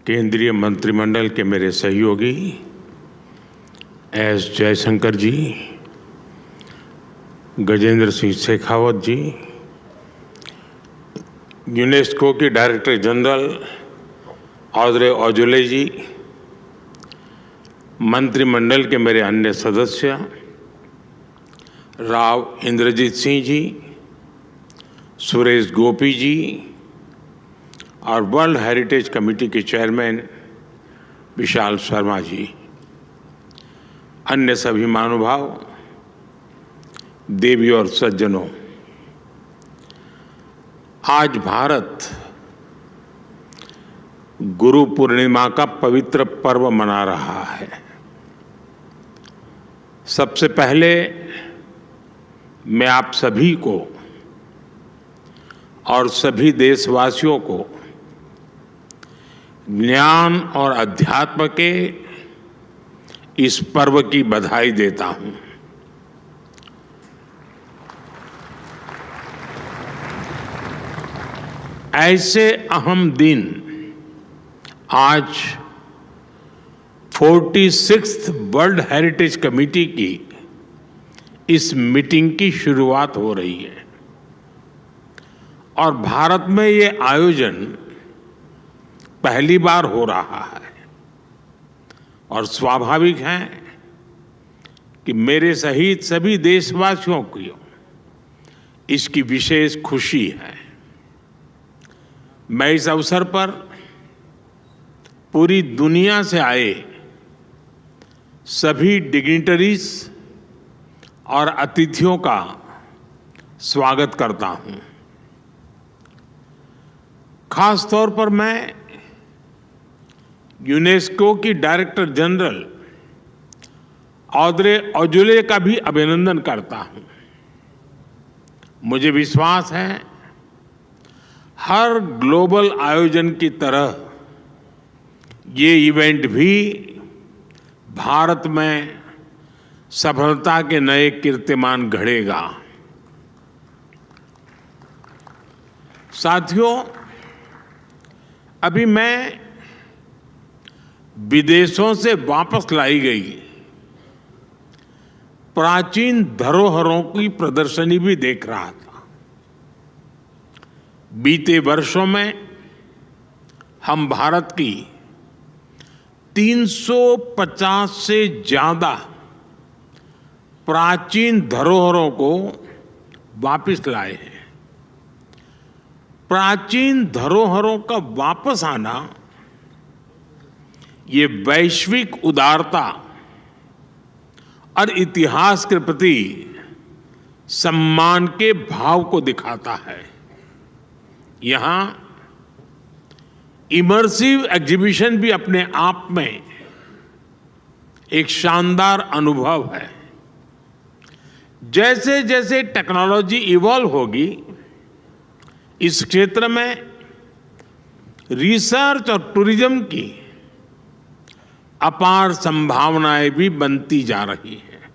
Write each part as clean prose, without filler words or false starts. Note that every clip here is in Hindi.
केंद्रीय मंत्रिमंडल के मेरे सहयोगी एस जयशंकर जी, गजेंद्र सिंह शेखावत जी, यूनेस्को के डायरेक्टर जनरल ऑड्रे अजौले जी, मंत्रिमंडल के मेरे अन्य सदस्य राव इंद्रजीत सिंह जी, सुरेश गोपी जी और वर्ल्ड हेरिटेज कमेटी के चेयरमैन विशाल शर्मा जी, अन्य सभी महानुभाव, देवी और सज्जनों, आज भारत गुरु पूर्णिमा का पवित्र पर्व मना रहा है। सबसे पहले मैं आप सभी को और सभी देशवासियों को ज्ञान और अध्यात्म के इस पर्व की बधाई देता हूं। ऐसे अहम दिन आज 46th वर्ल्ड हेरिटेज कमेटी की इस मीटिंग की शुरुआत हो रही है और भारत में ये आयोजन पहली बार हो रहा है और स्वाभाविक है कि मेरे सहित सभी देशवासियों को इसकी विशेष खुशी है। मैं इस अवसर पर पूरी दुनिया से आए सभी डिग्निटरीज और अतिथियों का स्वागत करता हूं। खास तौर पर मैं यूनेस्को की डायरेक्टर जनरल ऑड्रे अजौले का भी अभिनंदन करता हूं। मुझे विश्वास है हर ग्लोबल आयोजन की तरह ये इवेंट भी भारत में सफलता के नए कीर्तिमान गढ़ेगा। साथियों, अभी मैं विदेशों से वापस लाई गई प्राचीन धरोहरों की प्रदर्शनी भी देख रहा था। बीते वर्षों में हम भारत की 350 से ज्यादा प्राचीन धरोहरों को वापस लाए हैं। प्राचीन धरोहरों का वापस आना ये वैश्विक उदारता और इतिहास के प्रति सम्मान के भाव को दिखाता है। यहां इमर्सिव एग्जीबिशन भी अपने आप में एक शानदार अनुभव है। जैसे जैसे टेक्नोलॉजी इवॉल्व होगी, इस क्षेत्र में रिसर्च और टूरिज्म की अपार संभावनाएं भी बनती जा रही हैं।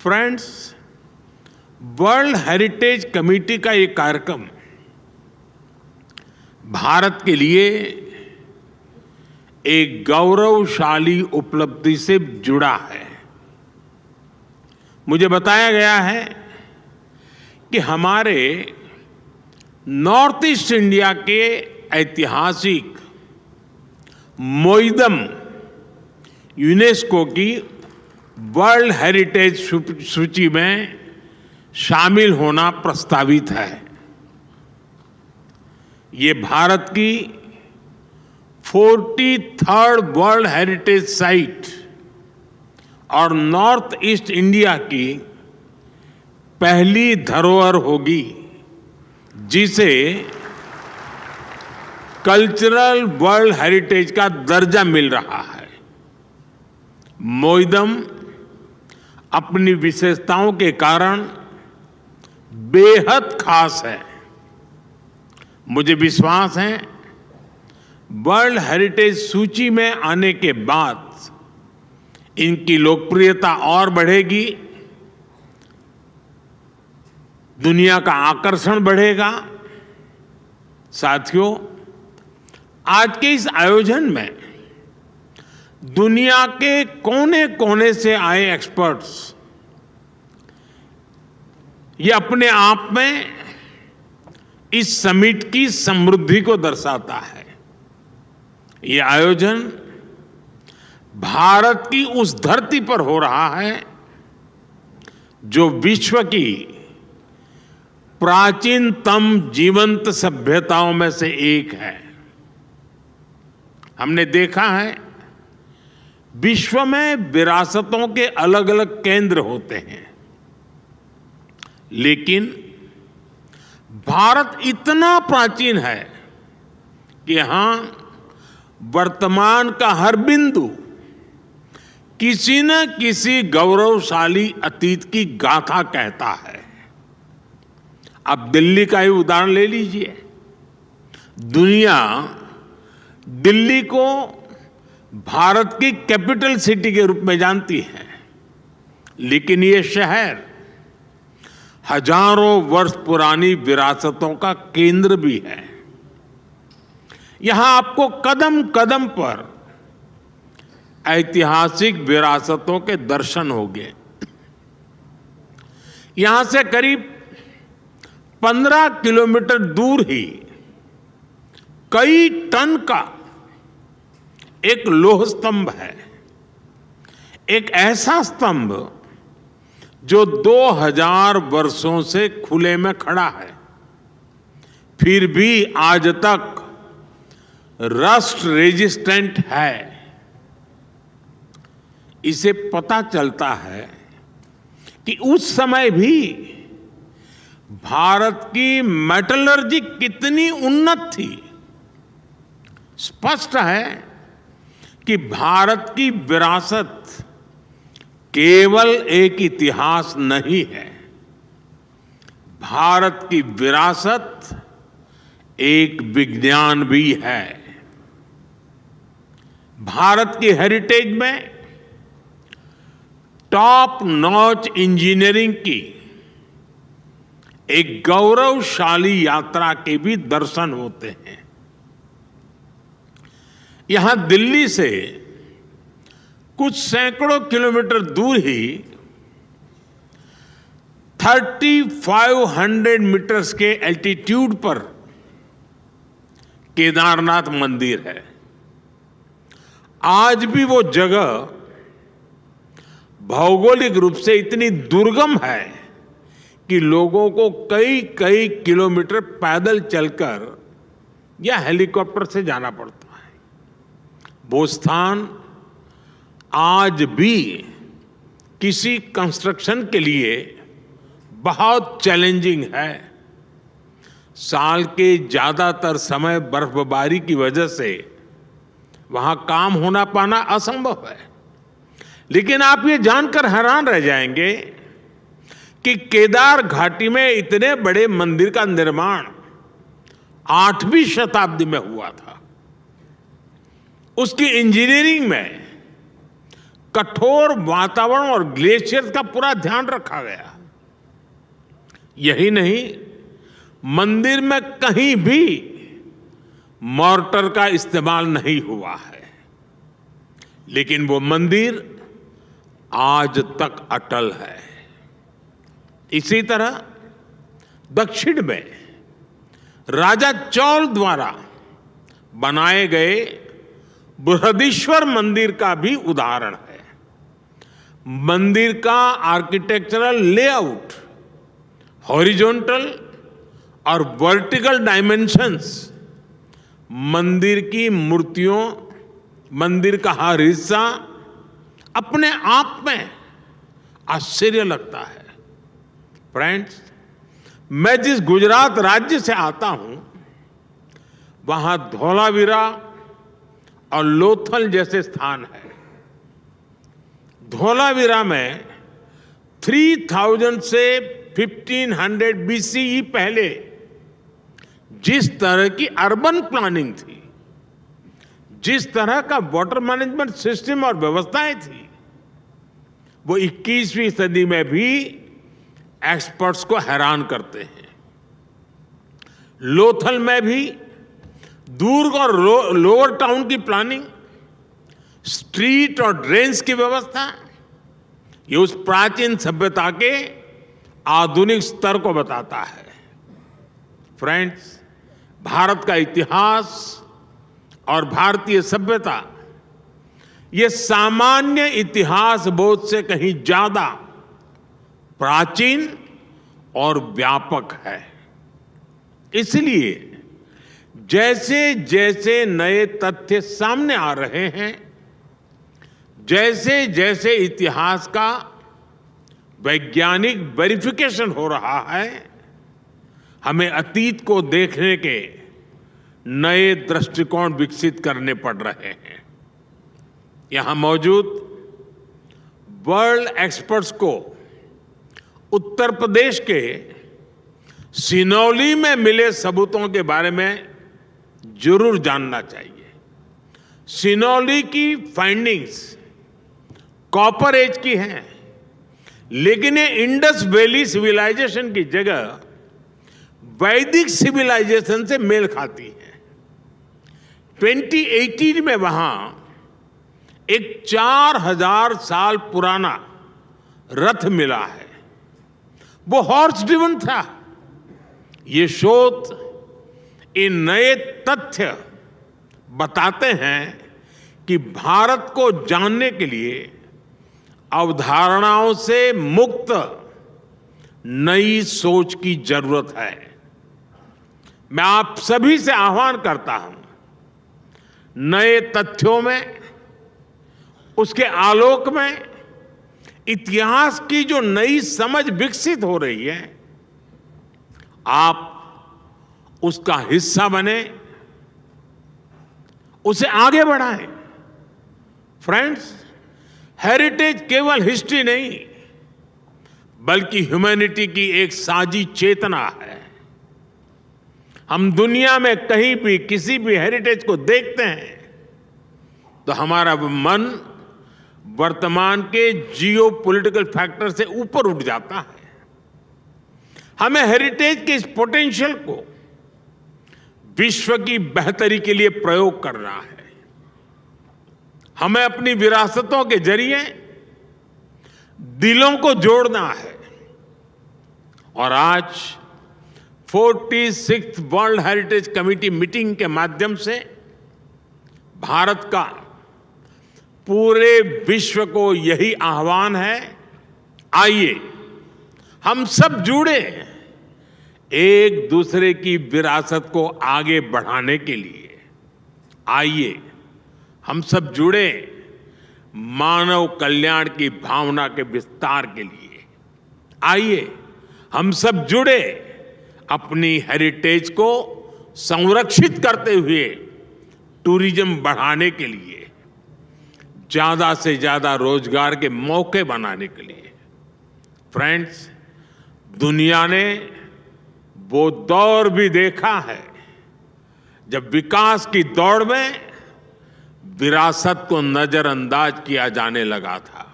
फ्रेंड्स, वर्ल्ड हेरिटेज कमेटी का ये कार्यक्रम भारत के लिए एक गौरवशाली उपलब्धि से जुड़ा है। मुझे बताया गया है कि हमारे नॉर्थ ईस्ट इंडिया के ऐतिहासिक मोइदम यूनेस्को की वर्ल्ड हेरिटेज सूची में शामिल होना प्रस्तावित है। ये भारत की 43rd वर्ल्ड हेरिटेज साइट और नॉर्थ ईस्ट इंडिया की पहली धरोहर होगी जिसे कल्चरल वर्ल्ड हेरिटेज का दर्जा मिल रहा है। मोइदम अपनी विशेषताओं के कारण बेहद खास है। मुझे विश्वास है वर्ल्ड हेरिटेज सूची में आने के बाद इनकी लोकप्रियता और बढ़ेगी, दुनिया का आकर्षण बढ़ेगा। साथियों, आज के इस आयोजन में दुनिया के कोने कोने से आए एक्सपर्ट्स, ये अपने आप में इस समिट की समृद्धि को दर्शाता है। ये आयोजन भारत की उस धरती पर हो रहा है जो विश्व की प्राचीनतम जीवंत सभ्यताओं में से एक है। हमने देखा है विश्व में विरासतों के अलग अलग केंद्र होते हैं, लेकिन भारत इतना प्राचीन है कि यहां वर्तमान का हर बिंदु किसी न किसी गौरवशाली अतीत की गाथा कहता है। अब दिल्ली का ही उदाहरण ले लीजिए। दुनिया दिल्ली को भारत की कैपिटल सिटी के रूप में जानती है, लेकिन ये शहर हजारों वर्ष पुरानी विरासतों का केंद्र भी है। यहां आपको कदम कदम पर ऐतिहासिक विरासतों के दर्शन होंगे। यहां से करीब 15 किलोमीटर दूर ही कई टन का एक लौह स्तंभ है, एक ऐसा स्तंभ जो 2000 वर्षों से खुले में खड़ा है, फिर भी आज तक रस्ट रेजिस्टेंट है। इसे पता चलता है कि उस समय भी भारत की मेटलर्जी कितनी उन्नत थी। स्पष्ट है कि भारत की विरासत केवल एक इतिहास नहीं है, भारत की विरासत एक विज्ञान भी है। भारत की हेरिटेज में टॉप नॉच इंजीनियरिंग की एक गौरवशाली यात्रा के भी दर्शन होते हैं। यहां दिल्ली से कुछ सैकड़ों किलोमीटर दूर ही 3500 मीटर्स के एल्टीट्यूड पर केदारनाथ मंदिर है। आज भी वो जगह भौगोलिक रूप से इतनी दुर्गम है कि लोगों को कई कई किलोमीटर पैदल चलकर या हेलीकॉप्टर से जाना पड़ता है। वो स्थान आज भी किसी कंस्ट्रक्शन के लिए बहुत चैलेंजिंग है। साल के ज्यादातर समय बर्फबारी की वजह से वहां काम होना पाना असंभव है। लेकिन आप ये जानकर हैरान रह जाएंगे कि केदार घाटी में इतने बड़े मंदिर का निर्माण 8वीं शताब्दी में हुआ था। उसकी इंजीनियरिंग में कठोर वातावरण और ग्लेशियर का पूरा ध्यान रखा गया। यही नहीं, मंदिर में कहीं भी मॉर्टर का इस्तेमाल नहीं हुआ है, लेकिन वो मंदिर आज तक अटल है। इसी तरह दक्षिण में राजा चौल द्वारा बनाए गए बृहदीश्वर मंदिर का भी उदाहरण है। मंदिर का आर्किटेक्चरल लेआउट, हॉरिजॉन्टल और वर्टिकल डायमेंशंस, मंदिर की मूर्तियों, मंदिर का हर हिस्सा अपने आप में आश्चर्य लगता है। फ्रेंड्स, मैं जिस गुजरात राज्य से आता हूं, वहां धोलावीरा और लोथल जैसे स्थान है। धोलावीरा में 3000 से 1500 BCE पहले जिस तरह की अर्बन प्लानिंग थी, जिस तरह का वाटर मैनेजमेंट सिस्टम और व्यवस्थाएं थी, वो 21वीं सदी में भी एक्सपर्ट्स को हैरान करते हैं। लोथल में भी दुर्ग और लोअर टाउन की प्लानिंग, स्ट्रीट और ड्रेन्स की व्यवस्था, ये उस प्राचीन सभ्यता के आधुनिक स्तर को बताता है। फ्रेंड्स, भारत का इतिहास और भारतीय सभ्यता ये सामान्य इतिहास बोध से कहीं ज्यादा प्राचीन और व्यापक है। इसलिए जैसे जैसे नए तथ्य सामने आ रहे हैं, जैसे जैसे इतिहास का वैज्ञानिक वेरिफिकेशन हो रहा है, हमें अतीत को देखने के नए दृष्टिकोण विकसित करने पड़ रहे हैं। यहां मौजूद वर्ल्ड एक्सपर्ट्स को उत्तर प्रदेश के सिनौली में मिले सबूतों के बारे में जरूर जानना चाहिए। सिनौली की फाइंडिंग्स कॉपर एज की हैं, लेकिन ये इंडस वैली सिविलाइजेशन की जगह वैदिक सिविलाइजेशन से मेल खाती है। 2018 में वहां एक 4000 साल पुराना रथ मिला है। वो हॉर्स ड्रिवन था। ये शोध, इन नए तथ्य बताते हैं कि भारत को जानने के लिए अवधारणाओं से मुक्त नई सोच की जरूरत है। मैं आप सभी से आह्वान करता हूं, नए तथ्यों में, उसके आलोक में इतिहास की जो नई समझ विकसित हो रही है, आप उसका हिस्सा बने, उसे आगे बढ़ाएं। फ्रेंड्स, हेरिटेज केवल हिस्ट्री नहीं, बल्कि ह्यूमैनिटी की एक साझी चेतना है। हम दुनिया में कहीं भी किसी भी हेरिटेज को देखते हैं तो हमारा मन वर्तमान के जियो पॉलिटिकल फैक्टर से ऊपर उठ जाता है। हमें हेरिटेज के इस पोटेंशियल को विश्व की बेहतरी के लिए प्रयोग करना है। हमें अपनी विरासतों के जरिए दिलों को जोड़ना है। और आज 46th world heritage committee meeting के माध्यम से भारत का पूरे विश्व को यही आह्वान है, आइए हम सब जुड़े एक दूसरे की विरासत को आगे बढ़ाने के लिए। आइए हम सब जुड़े मानव कल्याण की भावना के विस्तार के लिए। आइए हम सब जुड़े अपनी हेरिटेज को संरक्षित करते हुए टूरिज्म बढ़ाने के लिए, ज्यादा से ज्यादा रोजगार के मौके बनाने के लिए। फ्रेंड्स, दुनिया ने वो दौर भी देखा है जब विकास की दौड़ में विरासत को नजरअंदाज किया जाने लगा था।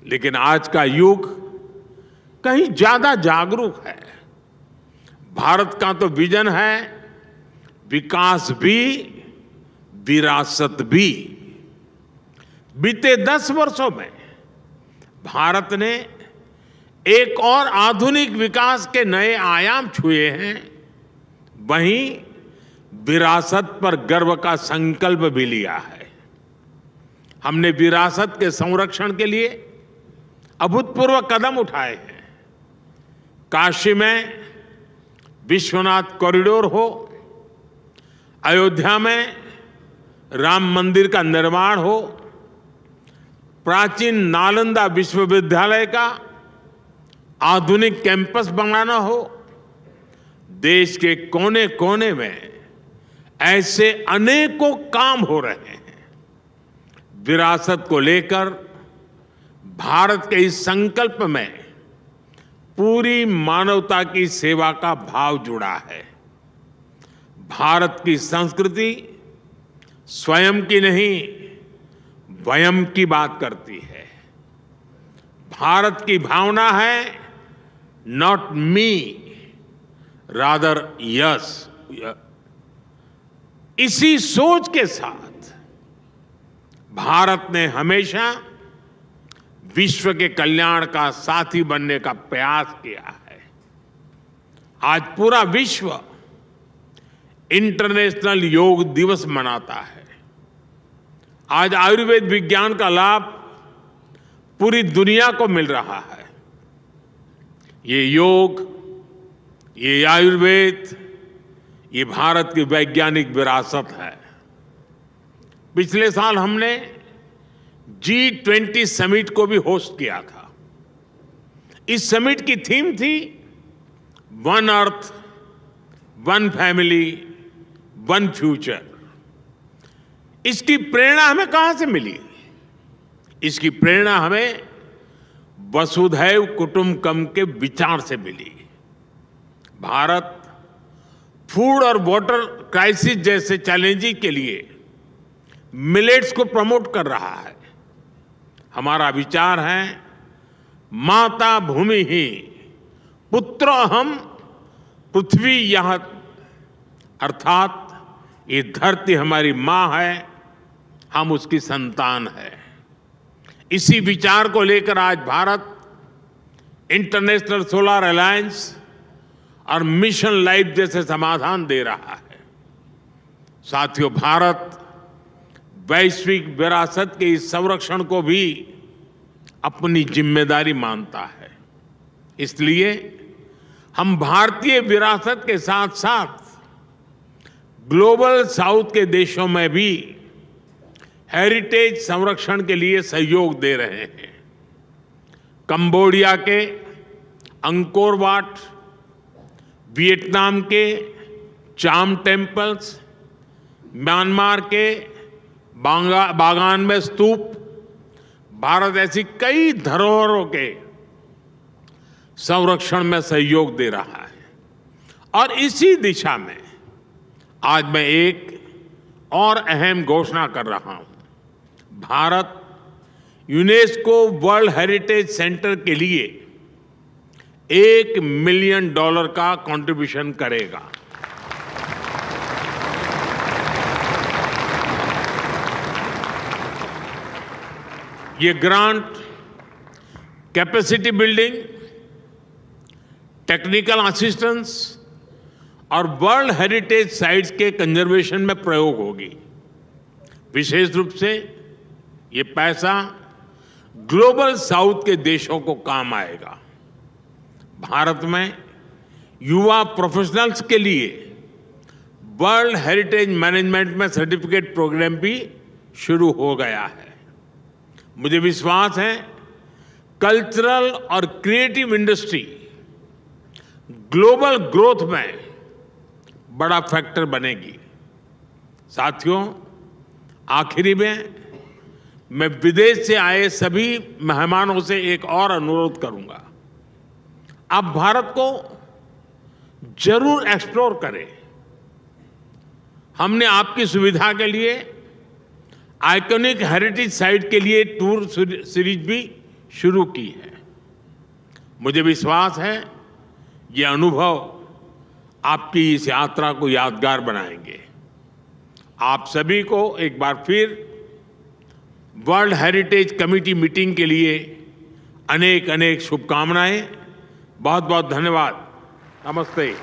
लेकिन आज का युग कहीं ज्यादा जागरूक है। भारत का तो विजन है विकास भी, विरासत भी। बीते 10 वर्षों में भारत ने एक और आधुनिक विकास के नए आयाम छुए हैं। वहीं विरासत पर गर्व का संकल्प भी लिया है। हमने विरासत के संरक्षण के लिए अभूतपूर्व कदम उठाए हैं। काशी में विश्वनाथ कॉरिडोर हो, अयोध्या में राम मंदिर का निर्माण हो, प्राचीन नालंदा विश्वविद्यालय का आधुनिक कैंपस बनाना हो, देश के कोने कोने में ऐसे अनेकों काम हो रहे हैं। विरासत को लेकर भारत के इस संकल्प में पूरी मानवता की सेवा का भाव जुड़ा है। भारत की संस्कृति स्वयं की नहीं, वयम की बात करती है। भारत की भावना है नॉट मी, रादर यस। इसी सोच के साथ भारत ने हमेशा विश्व के कल्याण का साथी बनने का प्रयास किया है। आज पूरा विश्व इंटरनेशनल योग दिवस मनाता है। आज आयुर्वेद विज्ञान का लाभ पूरी दुनिया को मिल रहा है। ये योग, ये आयुर्वेद, ये भारत की वैज्ञानिक विरासत है। पिछले साल हमने G20 समिट को भी होस्ट किया था। इस समिट की थीम थी one earth, one family, one future. इसकी प्रेरणा हमें कहां से मिली? इसकी प्रेरणा हमें वसुधैव कुटुंबकम के विचार से मिली। भारत फूड और वाटर क्राइसिस जैसे चैलेंजिंग के लिए मिलेट्स को प्रमोट कर रहा है। हमारा विचार है माता भूमि ही पुत्र हम पृथ्वी यह, अर्थात ये धरती हमारी मां है, हम उसकी संतान है। इसी विचार को लेकर आज भारत इंटरनेशनल सोलर अलायंस और मिशन लाइफ जैसे समाधान दे रहा है। साथियों, भारत वैश्विक विरासत के इस संरक्षण को भी अपनी जिम्मेदारी मानता है। इसलिए हम भारतीय विरासत के साथ साथ ग्लोबल साउथ के देशों में भी हेरिटेज संरक्षण के लिए सहयोग दे रहे हैं। कंबोडिया के अंकोर वाट, वियतनाम के चाम टेम्पल्स, म्यांमार के बागान में स्तूप, भारत ऐसी कई धरोहरों के संरक्षण में सहयोग दे रहा है। और इसी दिशा में आज मैं एक और अहम घोषणा कर रहा हूं। Bharat UNESCO world heritage centre के लिए $1 मिलियन का कंट्रीब्यूशन करेगा। ये grant capacity building, technical assistance और वर्ल्ड हेरिटेज साइट्स के कंजर्वेशन में प्रयोग होगी। विशेष रूप से ये पैसा ग्लोबल साउथ के देशों को काम आएगा। भारत में युवा प्रोफेशनल्स के लिए वर्ल्ड हेरिटेज मैनेजमेंट में सर्टिफिकेट प्रोग्राम भी शुरू हो गया है। मुझे विश्वास है कल्चरल और क्रिएटिव इंडस्ट्री ग्लोबल ग्रोथ में बड़ा फैक्टर बनेगी। साथियों, आखिरी में मैं विदेश से आए सभी मेहमानों से एक और अनुरोध करूंगा। आप भारत को जरूर एक्सप्लोर करें। हमने आपकी सुविधा के लिए आइकॉनिक हेरिटेज साइट के लिए टूर सीरीज भी शुरू की है। मुझे विश्वास है ये अनुभव आपकी इस यात्रा को यादगार बनाएंगे। आप सभी को एक बार फिर वर्ल्ड हेरिटेज कमेटी मीटिंग के लिए अनेक अनेक शुभकामनाएं। बहुत बहुत धन्यवाद। नमस्ते।